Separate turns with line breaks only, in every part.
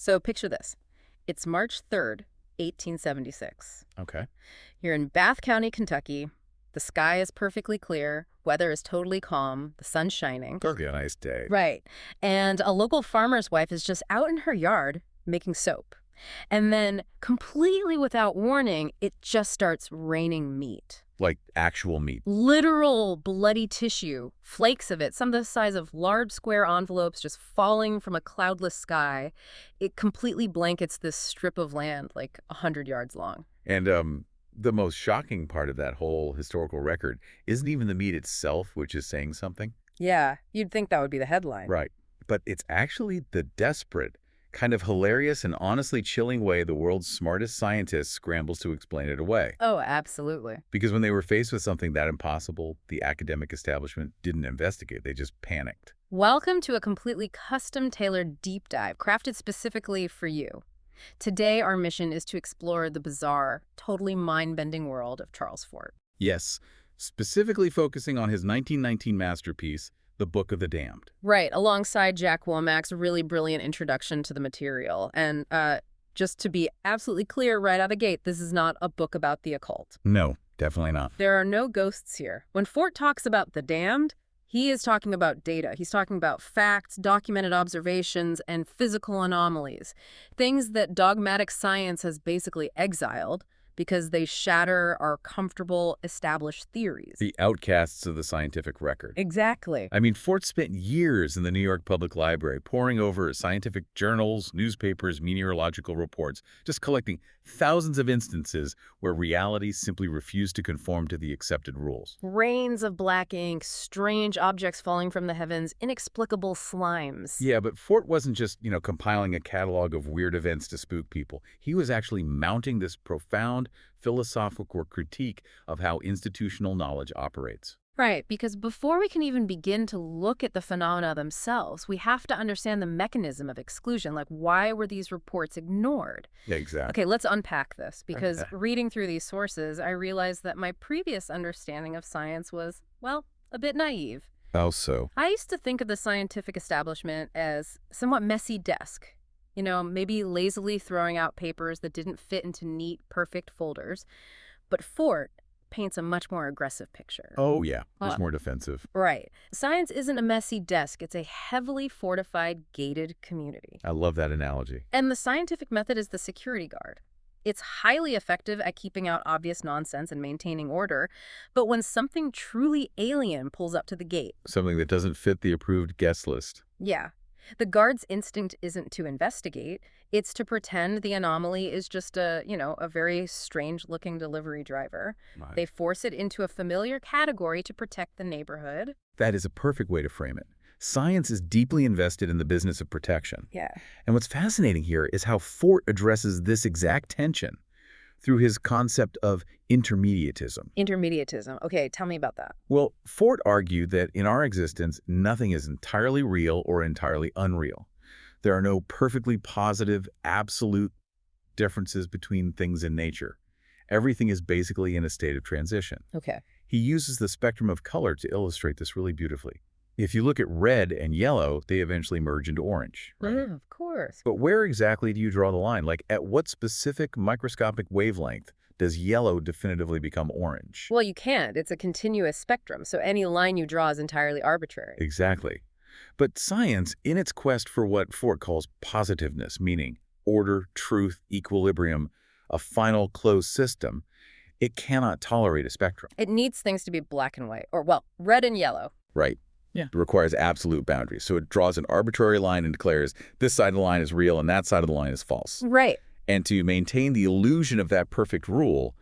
So picture this. It's March 3rd, 1876.
Okay.
You're in Bath County, Kentucky. The sky is perfectly clear. Weather is totally calm. The sun's shining.
That'll be a nice day.
Right. And a local farmer's wife is just out in her yard making soap. And then, completely without warning, it just starts raining meat.
Like actual meat.
Literal bloody tissue, flakes of it, some the size of large square envelopes just falling from a cloudless sky. It completely blankets this strip of land like 100 yards long.
And the most shocking part of that whole historical record isn't even the meat itself, which is saying something.
Yeah, you'd think that would be the headline.
Right. But it's actually the desperate, kind of hilarious and honestly chilling way the world's smartest scientist scrambles to explain it away.
Oh, absolutely.
Because when they were faced with something that impossible, the academic establishment didn't investigate. They just panicked.
Welcome to a completely custom-tailored deep dive, crafted specifically for you. Today, our mission is to explore the bizarre, totally mind-bending world of Charles Fort.
Yes, specifically focusing on his 1919 masterpiece, The Book of the Damned.
Right, alongside Jack Womack's really brilliant introduction to the material. And just to be absolutely clear right out of the gate, this is not a book about the occult.
No, definitely not.
There are no ghosts here. When Fort talks about the damned, he is talking about data. He's talking about facts, documented observations, and physical anomalies. Things that dogmatic science has basically exiled because they shatter our comfortable, established theories.
The outcasts of the scientific record.
Exactly.
I mean, Fort spent years in the New York Public Library poring over scientific journals, newspapers, meteorological reports, just collecting thousands of instances where reality simply refused to conform to the accepted rules.
Rains of black ink, strange objects falling from the heavens, inexplicable slimes.
Yeah, but Fort wasn't just, compiling a catalog of weird events to spook people. He was actually mounting this profound philosophical critique of how institutional knowledge operates.
Right, because before we can even begin to look at the phenomena themselves, we have to understand the mechanism of exclusion. Like, why were these reports ignored?
Yeah, exactly.
Okay, let's unpack this, because reading through these sources, I realized that my previous understanding of science was, well, a bit naive.
How so?
I used to think of the scientific establishment as somewhat messy desk. Maybe lazily throwing out papers that didn't fit into neat, perfect folders. But Fort paints a much more aggressive picture.
Oh, yeah. Much more defensive.
Right. Science isn't a messy desk. It's a heavily fortified, gated community.
I love that analogy.
And the scientific method is the security guard. It's highly effective at keeping out obvious nonsense and maintaining order. But when something truly alien pulls up to the gate...
Something that doesn't fit the approved guest list.
Yeah. The guard's instinct isn't to investigate. It's to pretend the anomaly is just a very strange-looking delivery driver.
Right.
They force it into a familiar category to protect the neighborhood.
That is a perfect way to frame it. Science is deeply invested in the business of protection.
Yeah.
And what's fascinating here is how Fort addresses this exact tension through his concept of intermediatism.
Intermediatism. Okay, tell me about that.
Well, Fort argued that in our existence, nothing is entirely real or entirely unreal. There are no perfectly positive, absolute differences between things in nature. Everything is basically in a state of transition.
Okay.
He uses the spectrum of color to illustrate this really beautifully. If you look at red and yellow, they eventually merge into orange. Right?
Yeah, of course.
But where exactly do you draw the line? Like, at what specific microscopic wavelength does yellow definitively become orange?
Well, you can't. It's a continuous spectrum, so any line you draw is entirely arbitrary.
Exactly. But science, in its quest for what Fort calls positiveness, meaning order, truth, equilibrium, a final closed system, it cannot tolerate a spectrum.
It needs things to be black and white, or, well, red and yellow.
Right.
Yeah.
It requires absolute boundaries. So it draws an arbitrary line and declares this side of the line is real and that side of the line is false.
Right.
And to maintain the illusion of that perfect rule,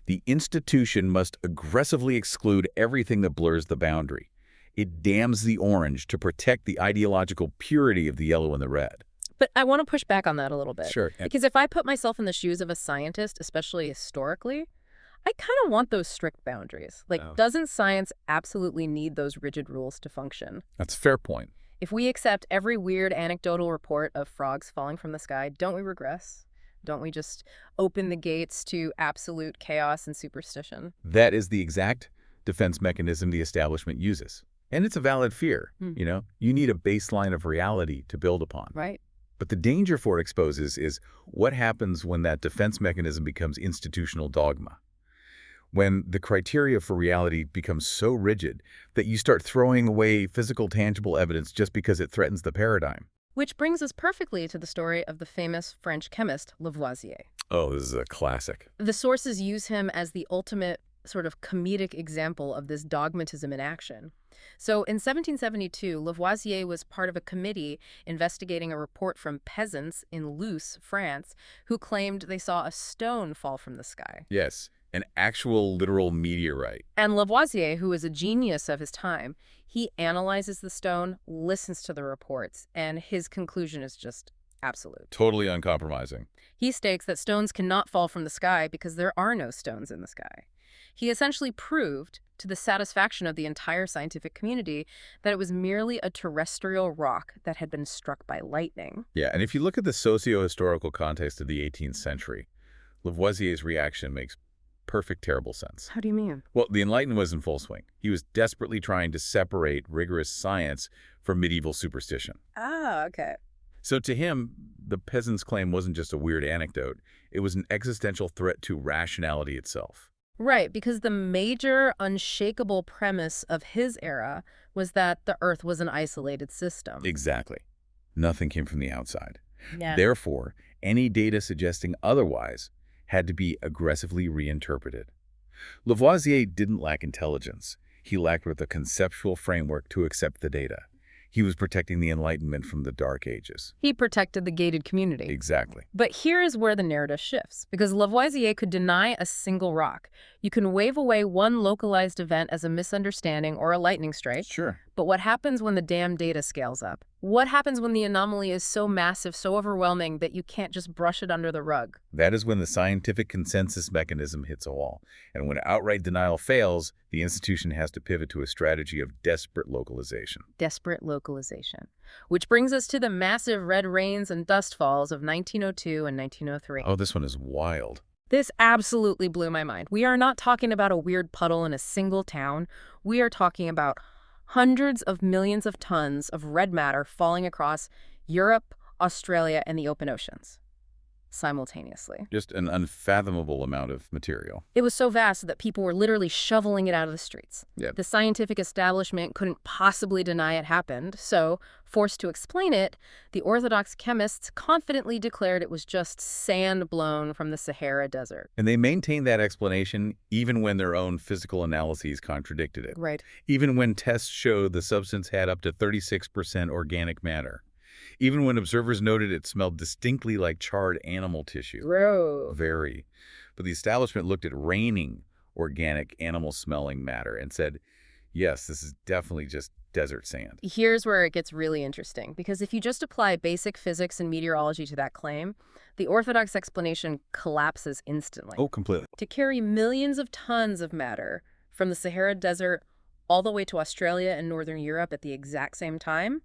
the institution must aggressively exclude everything that blurs the boundary. It damns the orange to protect the ideological purity of the yellow and the red.
But I want to push back on that a little bit.
Sure.
Because if I put myself in the shoes of a scientist, especially historically, I kind of want those strict boundaries. Like, doesn't science absolutely need those rigid rules to function?
That's a fair point.
If we accept every weird anecdotal report of frogs falling from the sky, don't we regress? Don't we just open the gates to absolute chaos and superstition?
That is the exact defense mechanism the establishment uses. And it's a valid fear. You need a baseline of reality to build upon.
Right.
But the danger Ford exposes is what happens when that defense mechanism becomes institutional dogma. When the criteria for reality becomes so rigid that you start throwing away physical, tangible evidence just because it threatens the paradigm.
Which brings us perfectly to the story of the famous French chemist Lavoisier.
Oh, this is a classic.
The sources use him as the ultimate sort of comedic example of this dogmatism in action. So in 1772, Lavoisier was part of a committee investigating a report from peasants in Luce, France, who claimed they saw a stone fall from the sky.
Yes, an actual literal meteorite.
And Lavoisier, who was a genius of his time, he analyzes the stone, listens to the reports, and his conclusion is just absolute.
Totally uncompromising.
He states that stones cannot fall from the sky because there are no stones in the sky. He essentially proved, to the satisfaction of the entire scientific community, that it was merely a terrestrial rock that had been struck by lightning.
Yeah, and if you look at the socio-historical context of the 18th century, Lavoisier's reaction makes perfect, terrible sense.
How do you mean?
Well, the Enlightenment was in full swing. He was desperately trying to separate rigorous science from medieval superstition.
Ah, okay.
So to him, the peasant's claim wasn't just a weird anecdote. It was an existential threat to rationality itself.
Right, because the major, unshakable premise of his era was that the Earth was an isolated system.
Exactly. Nothing came from the outside.
Yeah.
Therefore, any data suggesting otherwise had to be aggressively reinterpreted. Lavoisier didn't lack intelligence. He lacked the conceptual framework to accept the data. He was protecting the Enlightenment from the Dark Ages.
He protected the gated community.
Exactly.
But here is where the narrative shifts, because Lavoisier could deny a single rock. You can wave away one localized event as a misunderstanding or a lightning strike.
Sure.
But what happens when the damn data scales up? What happens when the anomaly is so massive, so overwhelming that you can't just brush it under the rug?
That is when the scientific consensus mechanism hits a wall. And when outright denial fails, the institution has to pivot to a strategy of desperate localization.
Desperate localization. Which brings us to the massive red rains and dust falls of 1902 and 1903.
Oh, this one is wild.
This absolutely blew my mind. We are not talking about a weird puddle in a single town. We are talking about hundreds of millions of tons of red matter falling across Europe, Australia, and the open oceans simultaneously.
Just an unfathomable amount of material.
It was so vast that people were literally shoveling it out of the streets.
Yeah.
The scientific establishment couldn't possibly deny it happened, so, forced to explain it, the orthodox chemists confidently declared it was just sand blown from the Sahara Desert.
And they maintained that explanation even when their own physical analyses contradicted it.
Right.
Even when tests showed the substance had up to 36% organic matter. Even when observers noted it smelled distinctly like charred animal tissue.
Gross.
Very. But the establishment looked at raining organic animal-smelling matter and said, yes, this is definitely just desert sand.
Here's where it gets really interesting, because if you just apply basic physics and meteorology to that claim, the orthodox explanation collapses instantly.
Oh, completely.
To carry millions of tons of matter from the Sahara Desert all the way to Australia and Northern Europe at the exact same time?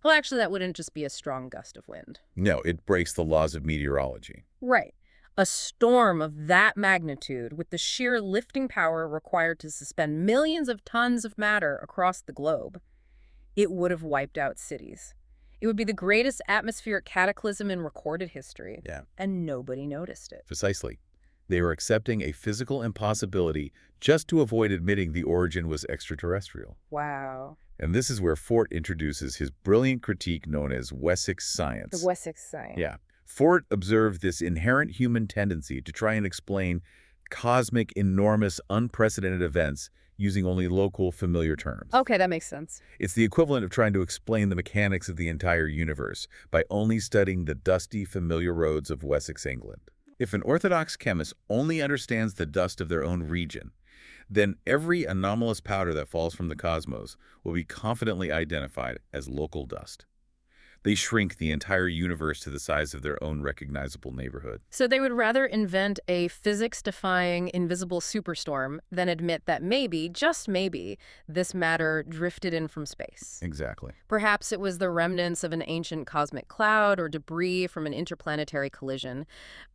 Well, actually, that wouldn't just be a strong gust of wind.
No, it breaks the laws of meteorology.
Right. A storm of that magnitude, with the sheer lifting power required to suspend millions of tons of matter across the globe, it would have wiped out cities. It would be the greatest atmospheric cataclysm in recorded history.
Yeah.
And nobody noticed it.
Precisely. They were accepting a physical impossibility just to avoid admitting the origin was extraterrestrial.
Wow.
And this is where Fort introduces his brilliant critique known as Wessex science.
The Wessex science.
Yeah. Fort observed this inherent human tendency to try and explain cosmic, enormous, unprecedented events using only local, familiar terms.
Okay, that makes sense.
It's the equivalent of trying to explain the mechanics of the entire universe by only studying the dusty, familiar roads of Wessex, England. If an orthodox chemist only understands the dust of their own region, then every anomalous powder that falls from the cosmos will be confidently identified as local dust. They shrink the entire universe to the size of their own recognizable neighborhood.
So they would rather invent a physics-defying invisible superstorm than admit that maybe, just maybe, this matter drifted in from space.
Exactly.
Perhaps it was the remnants of an ancient cosmic cloud or debris from an interplanetary collision.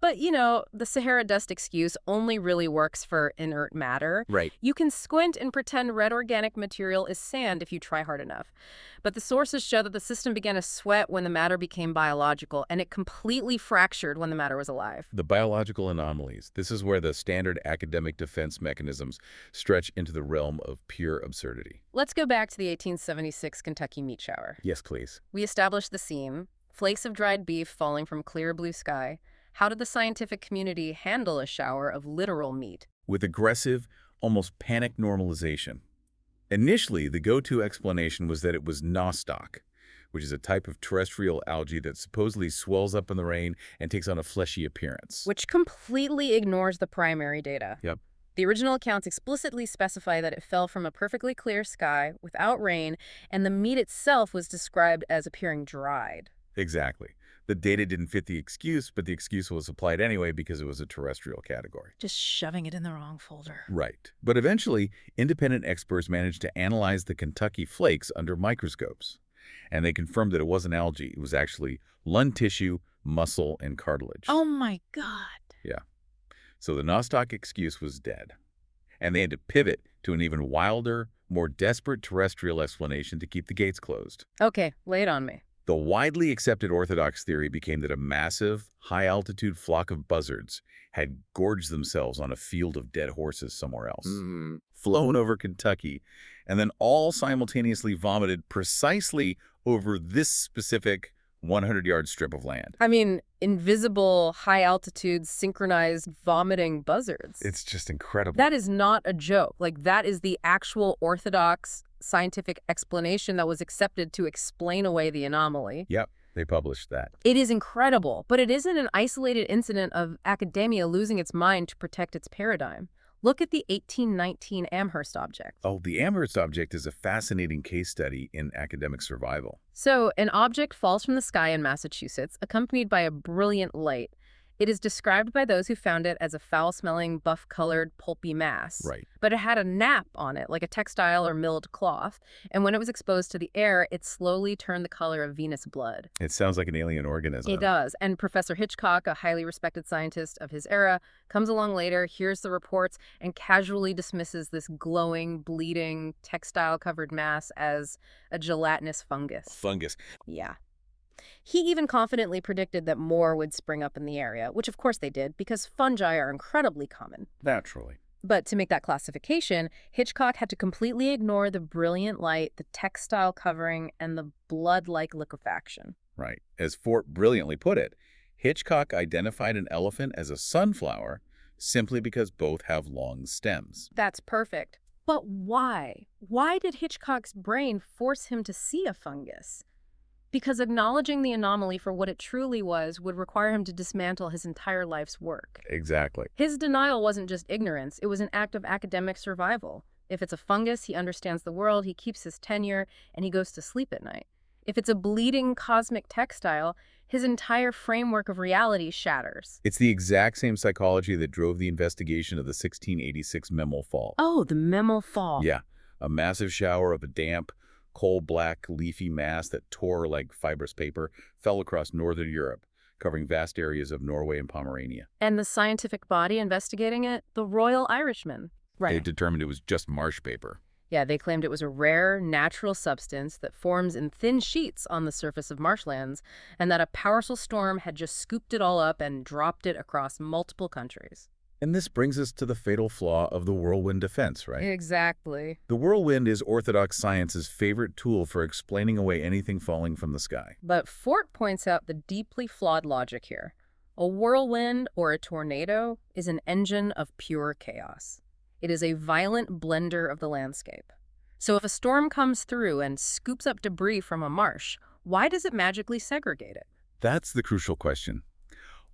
But, you know, the Sahara dust excuse only really works for inert matter.
Right.
You can squint and pretend red organic material is sand if you try hard enough. But the sources show that the system began to sweat wet when the matter became biological, and it completely fractured when the matter was alive.
The biological anomalies. This is where the standard academic defense mechanisms stretch into the realm of pure absurdity.
Let's go back to the 1876 Kentucky meat shower.
Yes, please.
We established the scene, flakes of dried beef falling from clear blue sky. How did the scientific community handle a shower of literal meat?
With aggressive, almost panic normalization. Initially, the go-to explanation was that it was nostoc, which is a type of terrestrial algae that supposedly swells up in the rain and takes on a fleshy appearance.
Which completely ignores the primary data.
Yep.
The original accounts explicitly specify that it fell from a perfectly clear sky without rain, and the meat itself was described as appearing dried.
Exactly. The data didn't fit the excuse, but the excuse was applied anyway because it was a terrestrial category.
Just shoving it in the wrong folder.
Right. But eventually, independent experts managed to analyze the Kentucky flakes under microscopes. And they confirmed that it wasn't algae. It was actually lung tissue, muscle, and cartilage.
Oh my God.
Yeah. So the nostoc excuse was dead. And they had to pivot to an even wilder, more desperate terrestrial explanation to keep the gates closed.
Okay, lay it on me.
The widely accepted orthodox theory became that a massive, high-altitude flock of buzzards had gorged themselves on a field of dead horses somewhere else, flown over Kentucky, and then all simultaneously vomited precisely over this specific 100-yard strip of land.
I mean, invisible, high-altitude, synchronized vomiting buzzards.
It's just incredible.
That is not a joke. Like, that is the actual orthodox scientific explanation that was accepted to explain away the anomaly.
Yep, they published that.
It is incredible, but it isn't an isolated incident of academia losing its mind to protect its paradigm. Look at the 1819 Amherst object.
Oh, the Amherst object is a fascinating case study in academic survival.
So, an object falls from the sky in Massachusetts, accompanied by a brilliant light. It is described by those who found it as a foul-smelling, buff-colored, pulpy mass.
Right.
But it had a nap on it, like a textile or milled cloth, and when it was exposed to the air, it slowly turned the color of venous blood.
It sounds like an alien organism.
It does, and Professor Hitchcock, a highly respected scientist of his era, comes along later, hears the reports, and casually dismisses this glowing, bleeding, textile-covered mass as a gelatinous fungus.
Fungus.
Yeah. He even confidently predicted that more would spring up in the area, which of course they did, because fungi are incredibly common.
Naturally.
But to make that classification, Hitchcock had to completely ignore the brilliant light, the textile covering, and the blood-like liquefaction.
Right. As Fort brilliantly put it, Hitchcock identified an elephant as a sunflower simply because both have long stems.
That's perfect. But why? Why did Hitchcock's brain force him to see a fungus? Because acknowledging the anomaly for what it truly was would require him to dismantle his entire life's work.
Exactly.
His denial wasn't just ignorance, it was an act of academic survival. If it's a fungus, he understands the world, he keeps his tenure, and he goes to sleep at night. If it's a bleeding cosmic textile, his entire framework of reality shatters.
It's the exact same psychology that drove the investigation of the 1686 Memel Fall.
Oh, the Memel Fall.
Yeah, a massive shower of a damp, coal-black, leafy mass that tore like fibrous paper fell across northern Europe, covering vast areas of Norway and Pomerania.
And the scientific body investigating it? The Royal Irishmen.
They determined it was just marsh paper.
Yeah, they claimed it was a rare, natural substance that forms in thin sheets on the surface of marshlands, and that a powerful storm had just scooped it all up and dropped it across multiple countries.
And this brings us to the fatal flaw of the whirlwind defense, right?
Exactly.
The whirlwind is orthodox science's favorite tool for explaining away anything falling from the sky.
But Fort points out the deeply flawed logic here. A whirlwind or a tornado is an engine of pure chaos. It is a violent blender of the landscape. So if a storm comes through and scoops up debris from a marsh, why does it magically segregate it?
That's the crucial question.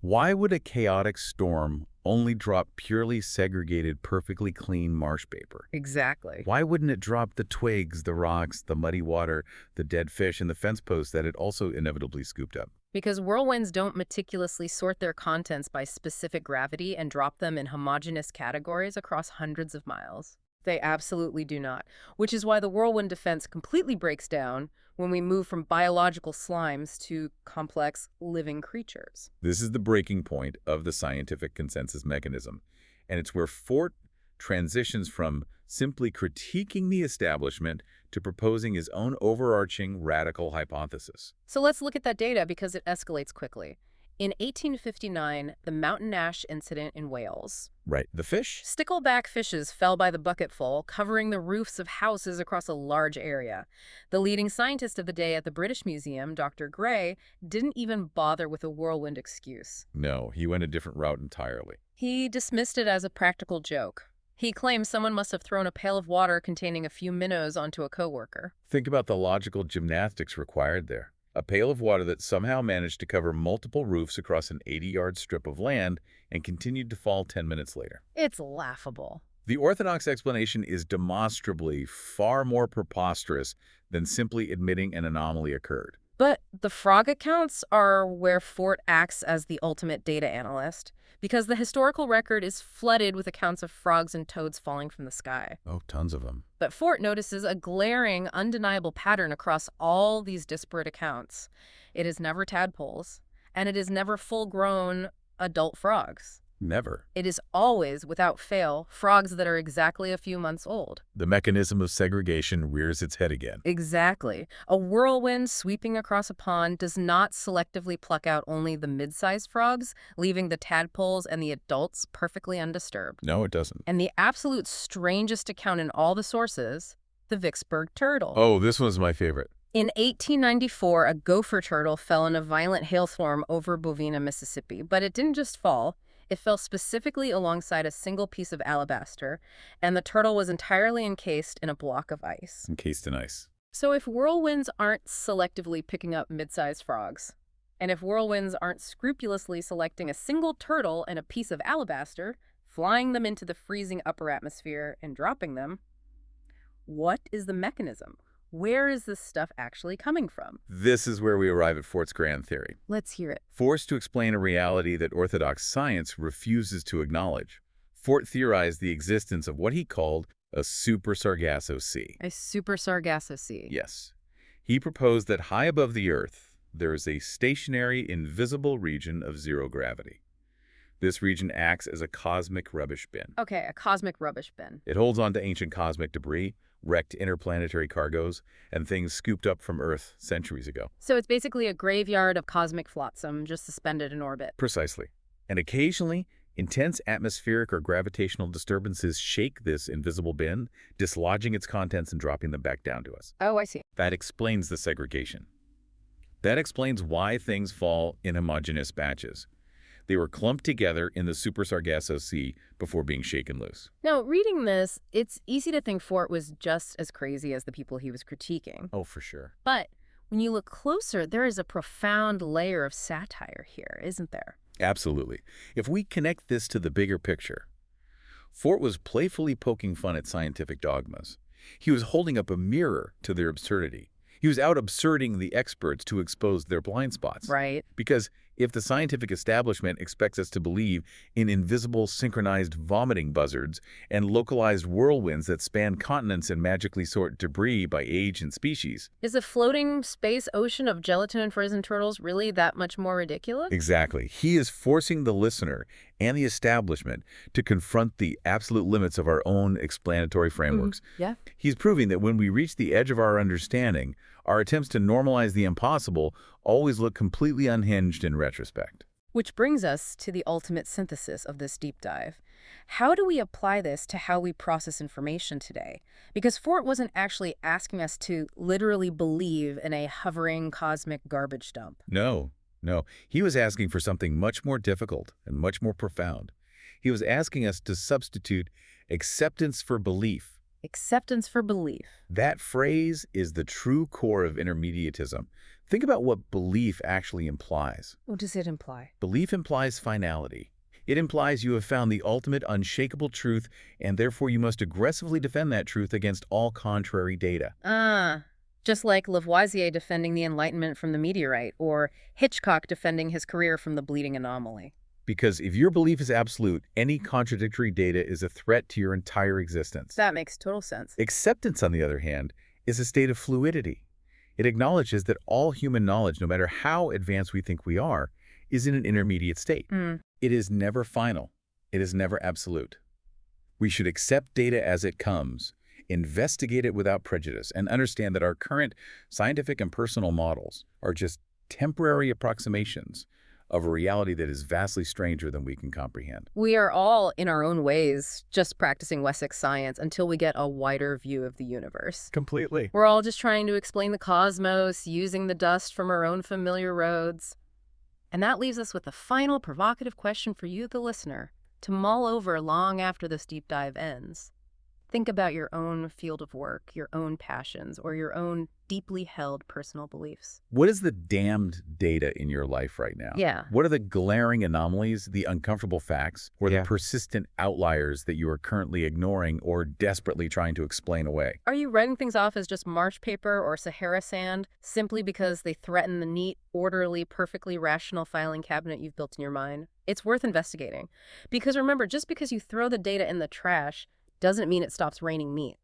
Why would a chaotic storm only drop purely segregated, perfectly clean marsh paper?
Exactly.
Why wouldn't it drop the twigs, the rocks, the muddy water, the dead fish, and the fence posts that it also inevitably scooped up?
Because whirlwinds don't meticulously sort their contents by specific gravity and drop them in homogeneous categories across hundreds of miles. They absolutely do not, which is why the whirlwind defense completely breaks down when we move from biological slimes to complex living creatures.
This is the breaking point of the scientific consensus mechanism, and it's where Fort transitions from simply critiquing the establishment to proposing his own overarching radical hypothesis.
So let's look at that data because it escalates quickly. In 1859, the mountain ash incident in Wales.
Right. The fish?
Stickleback fishes fell by the bucketful, covering the roofs of houses across a large area. The leading scientist of the day at the British Museum, Dr. Gray, didn't even bother with a whirlwind excuse.
No, he went a different route entirely.
He dismissed it as a practical joke. He claimed someone must have thrown a pail of water containing a few minnows onto a coworker.
Think about the logical gymnastics required there. A pail of water that somehow managed to cover multiple roofs across an 80-yard strip of land and continued to fall 10 minutes later.
It's laughable.
The orthodox explanation is demonstrably far more preposterous than simply admitting an anomaly occurred.
But the frog accounts are where Fort acts as the ultimate data analyst, because the historical record is flooded with accounts of frogs and toads falling from the sky.
Oh, tons of them.
But Fort notices a glaring, undeniable pattern across all these disparate accounts. It is never tadpoles, and it is never full-grown adult frogs.
Never.
It is always, without fail, frogs that are exactly a few months old.
The mechanism of segregation rears its head again.
Exactly. A whirlwind sweeping across a pond does not selectively pluck out only the mid-sized frogs, leaving the tadpoles and the adults perfectly undisturbed.
No, it doesn't.
And the absolute strangest account in all the sources, the Vicksburg turtle.
Oh, this one's my favorite.
In 1894, a gopher turtle fell in a violent hailstorm over Bovina, Mississippi. But it didn't just fall. It fell specifically alongside a single piece of alabaster, and the turtle was entirely encased in a block of ice.
Encased in ice.
So if whirlwinds aren't selectively picking up mid-sized frogs, and if whirlwinds aren't scrupulously selecting a single turtle and a piece of alabaster, flying them into the freezing upper atmosphere and dropping them, what is the mechanism? Where is this stuff actually coming from?
This is where we arrive at Fort's grand theory.
Let's hear it.
Forced to explain a reality that orthodox science refuses to acknowledge, Fort theorized the existence of what he called a super Sargasso Sea.
A super Sargasso Sea.
Yes. He proposed that high above the Earth, there is a stationary, invisible region of zero gravity. This region acts as a cosmic rubbish bin.
Okay, a cosmic rubbish bin.
It holds on to ancient cosmic debris, wrecked interplanetary cargoes, and things scooped up from Earth centuries ago.
So it's basically a graveyard of cosmic flotsam just suspended in orbit.
Precisely. And occasionally, intense atmospheric or gravitational disturbances shake this invisible bin, dislodging its contents and dropping them back down to us.
Oh, I see.
That explains the segregation. That explains why things fall in homogeneous batches. They were clumped together in the Super Sargasso Sea before being shaken loose.
Now, reading this, it's easy to think Fort was just as crazy as the people he was critiquing.
Oh, for sure.
But when you look closer, there is a profound layer of satire here, isn't there?
Absolutely. If we connect this to the bigger picture, Fort was playfully poking fun at scientific dogmas. He was holding up a mirror to their absurdity. He was out absurding the experts to expose their blind spots.
Right.
Because if the scientific establishment expects us to believe in invisible synchronized vomiting buzzards and localized whirlwinds that span continents and magically sort debris by age and species.
Is a floating space ocean of gelatin and frozen turtles really that much more ridiculous?
Exactly. He is forcing the listener and the establishment to confront the absolute limits of our own explanatory frameworks.
Yeah.
He's proving that when we reach the edge of our understanding, our attempts to normalize the impossible always look completely unhinged in retrospect.
Which brings us to the ultimate synthesis of this deep dive. How do we apply this to how we process information today? Because Fort wasn't actually asking us to literally believe in a hovering cosmic garbage dump.
No. He was asking for something much more difficult and much more profound. He was asking us to substitute acceptance for belief.
Acceptance for belief.
That phrase is the true core of intermediatism. Think about what belief actually implies.
What does it imply?
Belief implies finality. It implies you have found the ultimate unshakable truth, and therefore you must aggressively defend that truth against all contrary data.
Just like Lavoisier defending the Enlightenment from the meteorite, or Hitchcock defending his career from the bleeding anomaly.
Because if your belief is absolute, any contradictory data is a threat to your entire existence.
That makes total sense.
Acceptance, on the other hand, is a state of fluidity. It acknowledges that all human knowledge, no matter how advanced we think we are, is in an intermediate state. It is never final. It is never absolute. We should accept data as it comes, investigate it without prejudice, and understand that our current scientific and personal models are just temporary approximations of a reality that is vastly stranger than we can comprehend.
We are all, in our own ways, just practicing Wessex science until we get a wider view of the universe.
Completely.
We're all just trying to explain the cosmos, using the dust from our own familiar roads. And that leaves us with a final provocative question for you, the listener, to mull over long after this deep dive ends. Think about your own field of work, your own passions, or your own deeply held personal beliefs.
What is the damned data in your life right now?
Yeah.
What are the glaring anomalies, the uncomfortable facts, or the persistent outliers that you are currently ignoring or desperately trying to explain away?
Are you writing things off as just marsh paper or Sahara sand simply because they threaten the neat, orderly, perfectly rational filing cabinet you've built in your mind? It's worth investigating. Because remember, just because you throw the data in the trash doesn't mean it stops raining meat.